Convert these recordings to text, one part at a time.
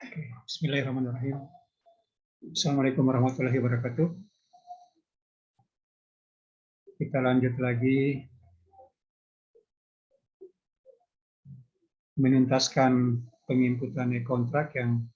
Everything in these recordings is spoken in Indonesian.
Bismillahirrahmanirrahim. Assalamualaikum warahmatullahi wabarakatuh. Kita lanjut lagi menuntaskan penginputan e-kontrak yang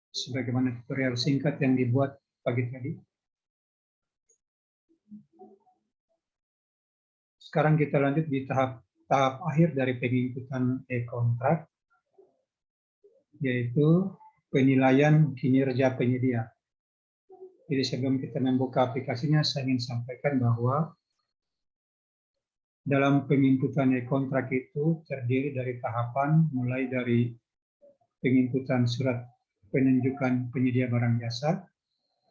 sebagaimana tutorial singkat yang dibuat pagi tadi. Sekarang kita lanjut di tahap akhir dari penginputan e-kontrak, yaitu penilaian kinerja penyedia. Jadi sebelum kita membuka aplikasinya, saya ingin sampaikan bahwa dalam penginputan e-kontrak itu terdiri dari tahapan mulai dari penginputan surat penunjukan penyedia barang jasa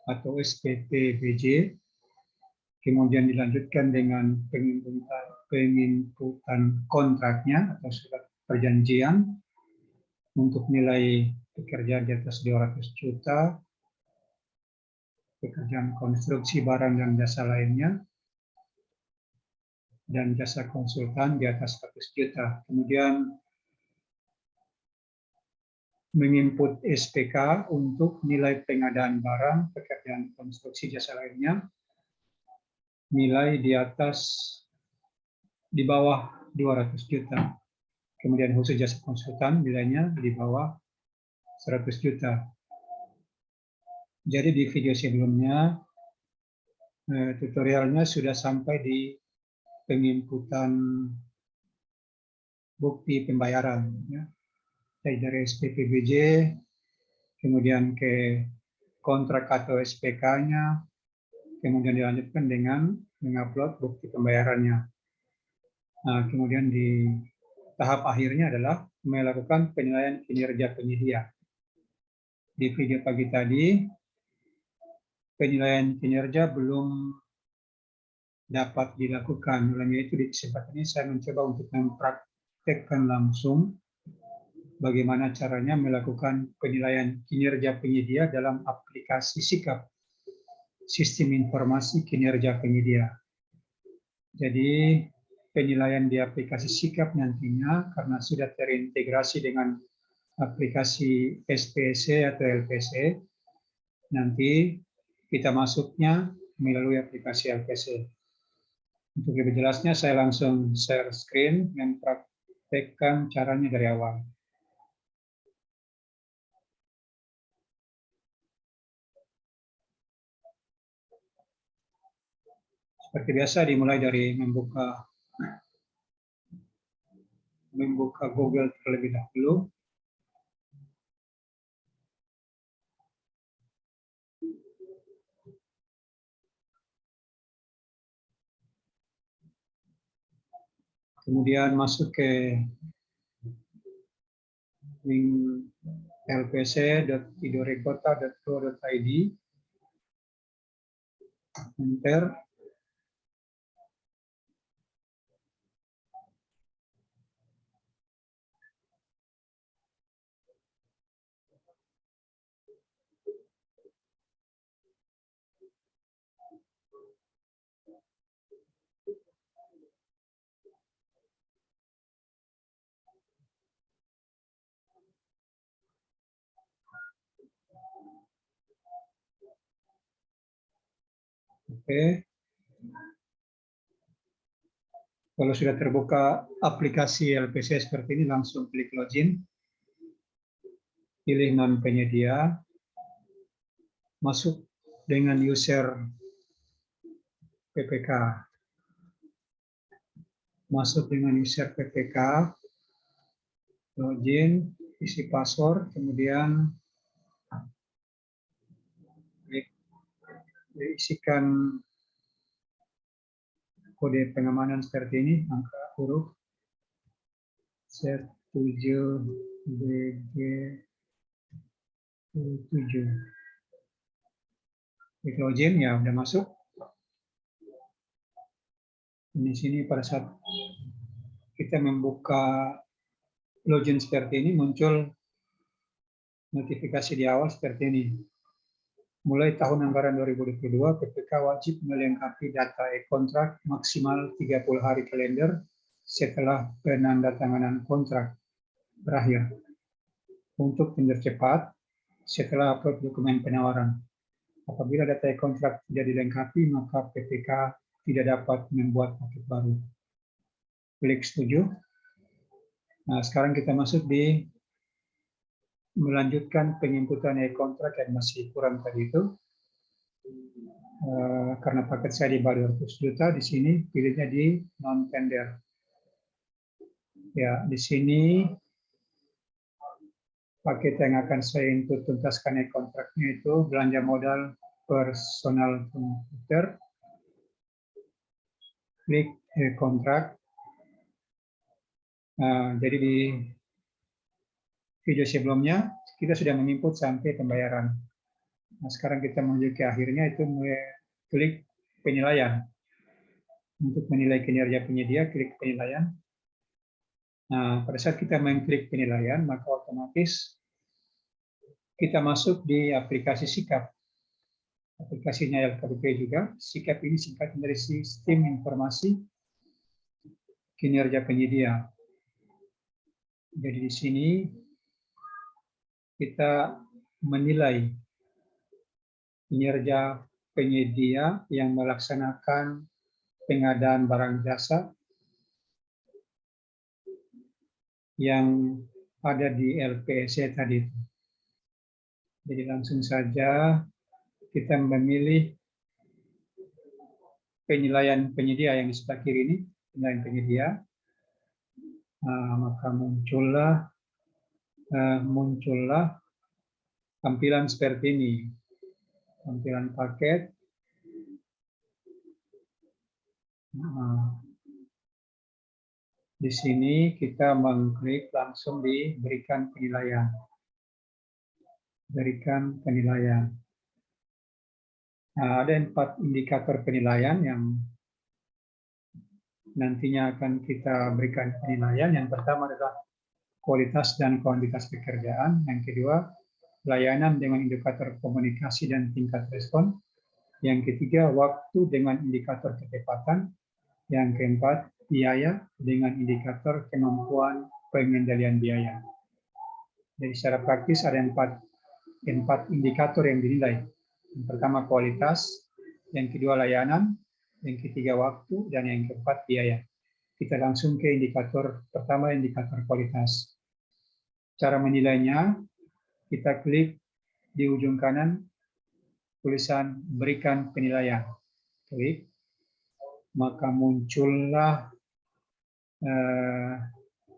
atau SPP/BJ, kemudian dilanjutkan dengan penginputan kontraknya atau surat perjanjian untuk nilai pekerjaan di atas 200 juta, pekerjaan konstruksi barang dan jasa lainnya, dan jasa konsultan di atas 100 juta. Kemudian menginput SPK untuk nilai pengadaan barang, pekerjaan konstruksi jasa lainnya, nilai di bawah 200 juta. Kemudian khusus jasa konsultan nilainya di bawah 100 juta. Jadi di video sebelumnya tutorialnya sudah sampai di penginputan bukti pembayaran, ya. Dari SPP/BJ, kemudian ke kontrak atau SPK-nya, kemudian dilanjutkan dengan mengupload bukti pembayarannya. Nah, kemudian di tahap akhirnya adalah melakukan penilaian kinerja penyedia. Di video pagi tadi, penilaian kinerja belum dapat dilakukan. Oleh itu di kesempatan ini saya mencoba untuk mempraktekkan langsung bagaimana caranya melakukan penilaian kinerja penyedia dalam aplikasi Sikap, Sistem Informasi Kinerja Penyedia. Jadi penilaian di aplikasi Sikap nantinya karena sudah terintegrasi dengan aplikasi SPC atau LPC, nanti kita masuknya melalui aplikasi LPC. Untuk lebih jelasnya saya langsung share screen mempraktekkan caranya dari awal. Seperti biasa dimulai dari membuka Google terlebih dahulu. Kemudian masuk ke link lpc.idorekota.go.id, enter. Oke. Kalau sudah terbuka aplikasi LPC seperti ini, langsung klik login. Pilih non penyedia. Masuk dengan user PPK. Masuk dengan user PPK. Login, isi password, kemudian diisikan kode pengamanan seperti ini, angka huruf Z7BG7. Klik login, ya udah masuk. Di sini pada saat kita membuka login seperti ini, muncul notifikasi di awal seperti ini. Mulai tahun anggaran 2022, PPK wajib melengkapi data e-kontrak maksimal 30 hari kalender setelah penandatanganan kontrak berakhir. untuk tender cepat setelah upload dokumen penawaran. Apabila data kontrak tidak dilengkapi, maka PPK tidak dapat membuat paket baru. Klik setuju. Nah, sekarang kita masuk di melanjutkan penginputan kontrak yang masih kurang tadi itu. Karena paket saya di bawah 200 juta, di sini pilihnya di non-tender. Ya, di sini paket yang akan saya input tuntaskan kontraknya itu belanja modal personal komputer. Klik kontrak. Jadi di video sebelumnya kita sudah menginput sampai pembayaran. Nah, sekarang kita menuju ke akhirnya itu klik penilaian. Untuk menilai kinerja penyedia, klik penilaian. Nah, pada saat kita mengklik penilaian, maka otomatis kita masuk di aplikasi Sikap. Aplikasinya LKPP juga. Sikap ini singkatan dari Sistem Informasi Kinerja Penyedia. Jadi di sini kita menilai kinerja penyedia yang melaksanakan pengadaan barang jasa yang ada di LPSC tadi. Jadi langsung saja kita memilih penilaian penyedia yang di sebelah kiri ini, penilaian penyedia. Maka muncullah tampilan seperti ini. Tampilan paket. Di sini kita mengklik langsung di berikan penilaian. Berikan penilaian. Nah, ada 4 indikator penilaian yang nantinya akan kita berikan penilaian. Yang pertama adalah kualitas dan kuantitas pekerjaan. Yang kedua, layanan dengan indikator komunikasi dan tingkat respon. Yang ketiga, waktu dengan indikator ketepatan. Yang keempat, biaya dengan indikator kemampuan pengendalian biaya. Jadi secara praktis ada empat indikator yang dinilai. Yang pertama kualitas, yang kedua layanan, yang ketiga waktu, dan yang keempat biaya. Kita langsung ke indikator pertama, indikator kualitas. Cara menilainya, kita klik di ujung kanan tulisan berikan penilaian. Klik, maka muncullah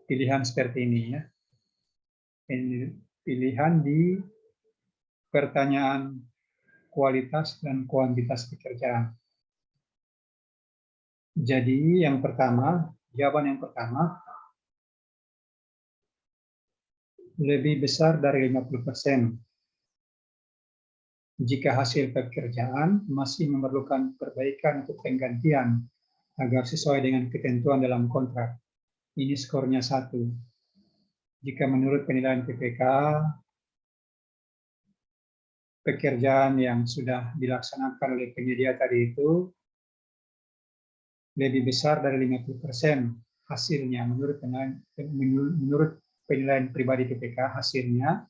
pilihan seperti ini ya. Pilihan di pertanyaan kualitas dan kuantitas pekerjaan. Jadi yang pertama, jawaban yang pertama, lebih besar dari 50%. Jika hasil pekerjaan masih memerlukan perbaikan atau penggantian agar sesuai dengan ketentuan dalam kontrak. Ini skornya 1. Jika menurut penilaian PPK, pekerjaan yang sudah dilaksanakan oleh penyedia tadi itu lebih besar dari 50% hasilnya menurut penilaian pribadi PPK, hasilnya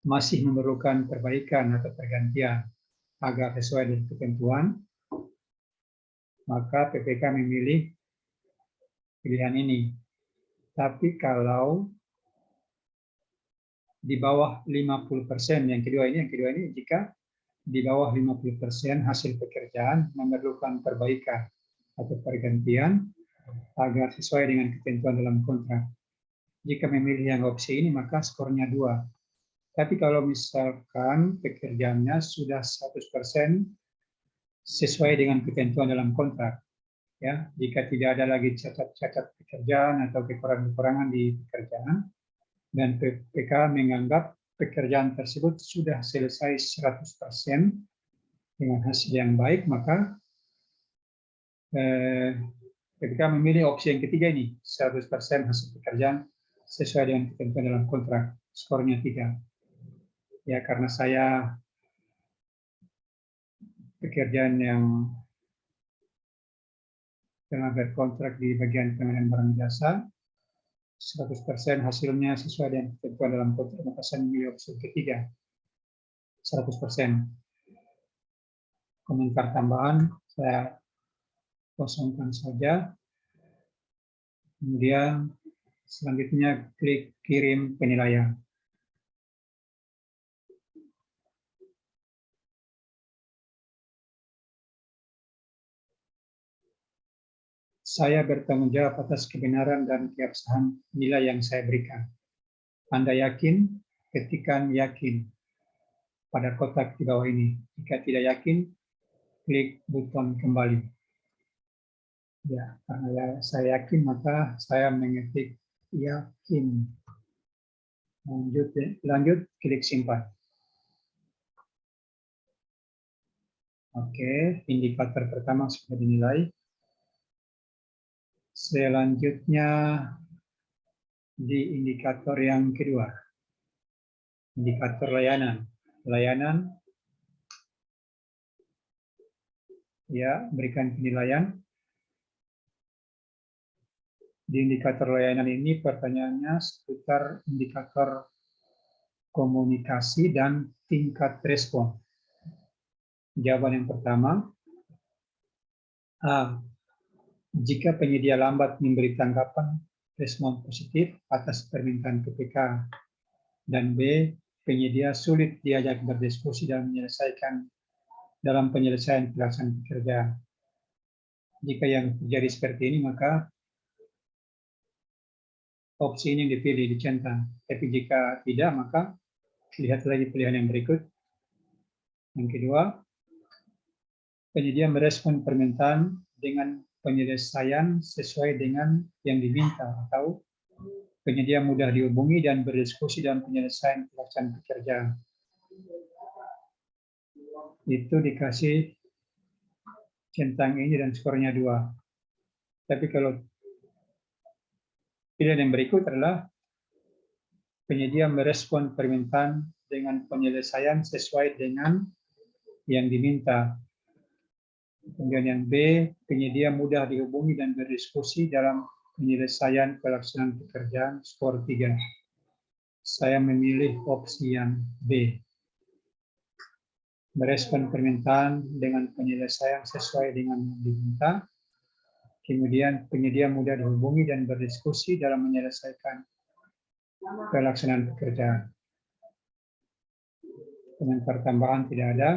masih memerlukan perbaikan atau pergantian agar sesuai dengan ketentuan, maka PPK memilih pilihan ini. Tapi kalau di bawah 50%, yang kedua ini jika di bawah 50% hasil pekerjaan memerlukan perbaikan atau pergantian agar sesuai dengan ketentuan dalam kontrak. Jika memilih yang opsi ini, maka skornya 2. Tapi kalau misalkan pekerjaannya sudah 100% sesuai dengan ketentuan dalam kontrak, ya, jika tidak ada lagi cacat-cacat pekerjaan atau kekurangan-kekurangan di pekerjaan, dan PPK menganggap pekerjaan tersebut sudah selesai 100% dengan hasil yang baik, maka PPK memilih opsi yang ketiga ini, 100% hasil pekerjaan sesuai dengan ketentuan dalam kontrak, skornya 3. Ya, karena saya pekerjaan yang telah berkontrak di bagian pengadaan barang jasa, 100% hasilnya sesuai dengan ketentuan dalam kontrak, maka saya memilih opsi ketiga, 100%. Komentar tambahan saya kosongkan saja. Kemudian selanjutnya klik kirim penilaian. Saya bertanggung jawab atas kebenaran dan keabsahan nilai yang saya berikan. Anda yakin? Ketikkan yakin pada kotak di bawah ini. Jika tidak yakin, klik button kembali. Ya, karena saya yakin, maka saya mengetik yakin. Lanjut, klik simpan. Oke, indikator pertama sudah dinilai. Selanjutnya di indikator yang kedua, indikator layanan. Layanan, ya, berikan penilaian. Di indikator layanan ini pertanyaannya seputar indikator komunikasi dan tingkat respon. Jawaban yang pertama, A. Jika penyedia lambat memberi tanggapan respon positif atas permintaan PPK, dan B. Penyedia sulit diajak berdiskusi dalam penyelesaian pelaksanaan pekerjaan. Jika yang terjadi seperti ini, maka opsi ini yang dipilih, dicentang. Tapi jika tidak, maka lihat lagi pilihan yang berikut. Yang kedua, penyedia merespon permintaan dengan penyelesaian sesuai dengan yang diminta, atau penyedia mudah dihubungi dan berdiskusi dalam penyelesaian pelaksanaan pekerjaan. Itu dikasih centang ini dan skornya 2. Tapi kalau pilihan yang berikut adalah penyedia merespon permintaan dengan penyelesaian sesuai dengan yang diminta. Kemudian yang B, penyedia mudah dihubungi dan berdiskusi dalam penyelesaian pelaksanaan pekerjaan, skor 3. Saya memilih opsi yang B. Merespon permintaan dengan penyelesaian sesuai dengan yang diminta. Kemudian penyedia mudah dihubungi dan berdiskusi dalam menyelesaikan pelaksanaan pekerjaan. Komentar tambahan tidak ada.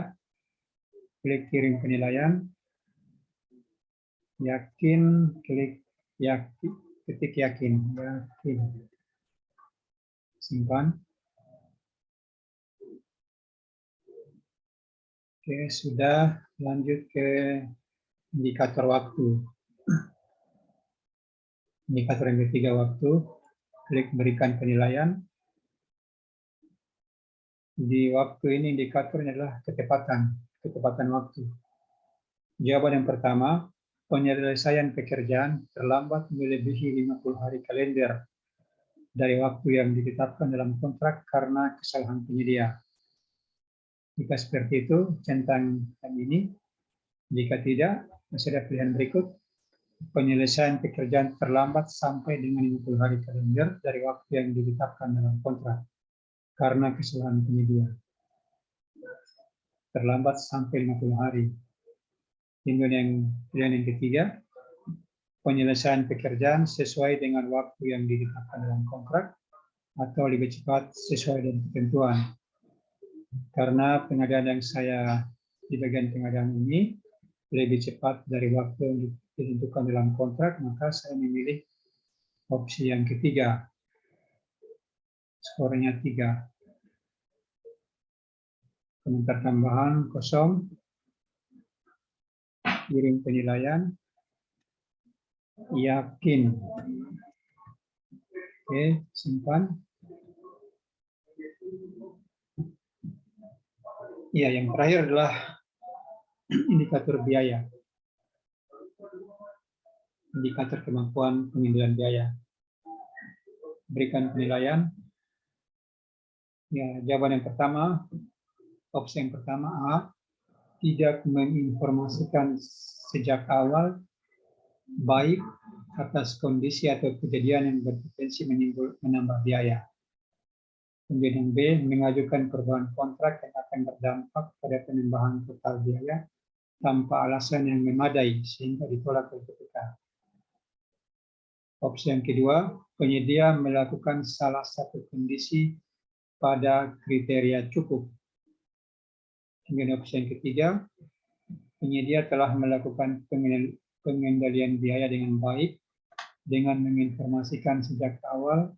Klik kirim penilaian. Yakin, klik yakin, ketik yakin. Simpan. Oke, sudah. Lanjut ke indikator waktu. Indikator yang ketiga, waktu. Klik berikan penilaian. Di waktu ini indikatornya adalah ketepatan waktu. Jawaban yang pertama, penyelesaian pekerjaan terlambat melebihi 50 hari kalender dari waktu yang ditetapkan dalam kontrak karena kesalahan penyedia. Jika seperti itu, centang yang ini. Jika tidak, masih ada pilihan berikut. Penyelesaian pekerjaan terlambat sampai dengan 50 hari kalender dari waktu yang ditetapkan dalam kontrak karena kesalahan penyedia. Terlambat sampai 50 hari. Kemudian pilihan yang ketiga, penyelesaian pekerjaan sesuai dengan waktu yang ditetapkan dalam kontrak atau lebih cepat sesuai dengan ketentuan. Karena pengadaan yang saya di bagian pengadaan ini lebih cepat dari waktu yang ditentukan dalam kontrak, maka saya memilih opsi yang ketiga. Skornya 3. Komentar tambahan kosong. Kirim penilaian. Yakin. Oke, simpan. Iya, yang terakhir adalah indikator biaya. Indikator kemampuan pengendalian biaya. Berikan penilaian. Ya, jawaban yang pertama, opsi yang pertama A, tidak menginformasikan sejak awal baik atas kondisi atau kejadian yang berpotensi menambah biaya. Kemudian B, mengajukan perubahan kontrak yang akan berdampak pada penambahan total biaya tanpa alasan yang memadai sehingga ditolak oleh PPK. Opsi yang kedua, penyedia melakukan salah satu kondisi pada kriteria cukup. Kemudian opsi yang ketiga, penyedia telah melakukan pengendalian biaya dengan baik dengan menginformasikan sejak awal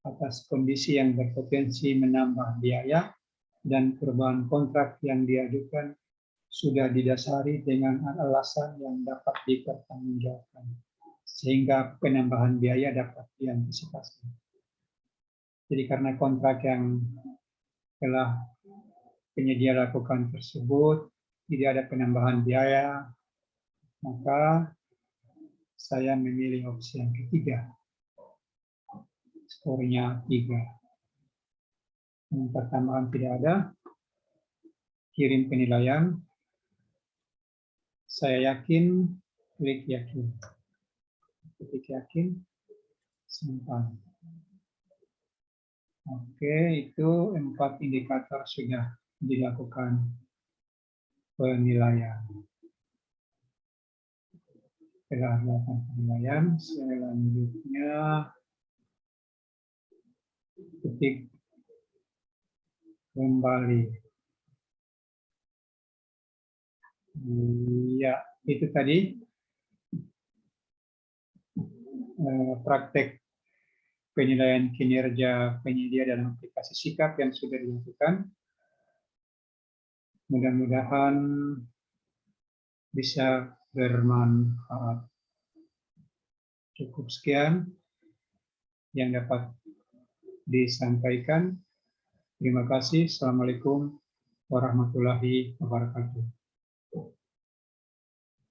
atas kondisi yang berpotensi menambah biaya dan perubahan kontrak yang diajukan sudah didasari dengan alasan yang dapat dipertanggungjawabkan, sehingga penambahan biaya dapat diantisipasi. Jadi karena kontrak yang telah penyedia lakukan tersebut tidak ada penambahan biaya, maka saya memilih opsi yang ketiga. Skornya 3. Yang pertambahan tidak ada. Kirim penilaian. Saya yakin, klik yakin. Klik yakin, simpan. Oke, itu 4 indikator sudah dilakukan penilaian. Setelah melakukan penilaian, selanjutnya ketik kembali. Ya, itu tadi praktek penilaian kinerja penyedia dalam aplikasi Sikap yang sudah dilakukan. Mudah-mudahan bisa bermanfaat. Cukup sekian yang dapat disampaikan. Terima kasih. Assalamualaikum warahmatullahi wabarakatuh.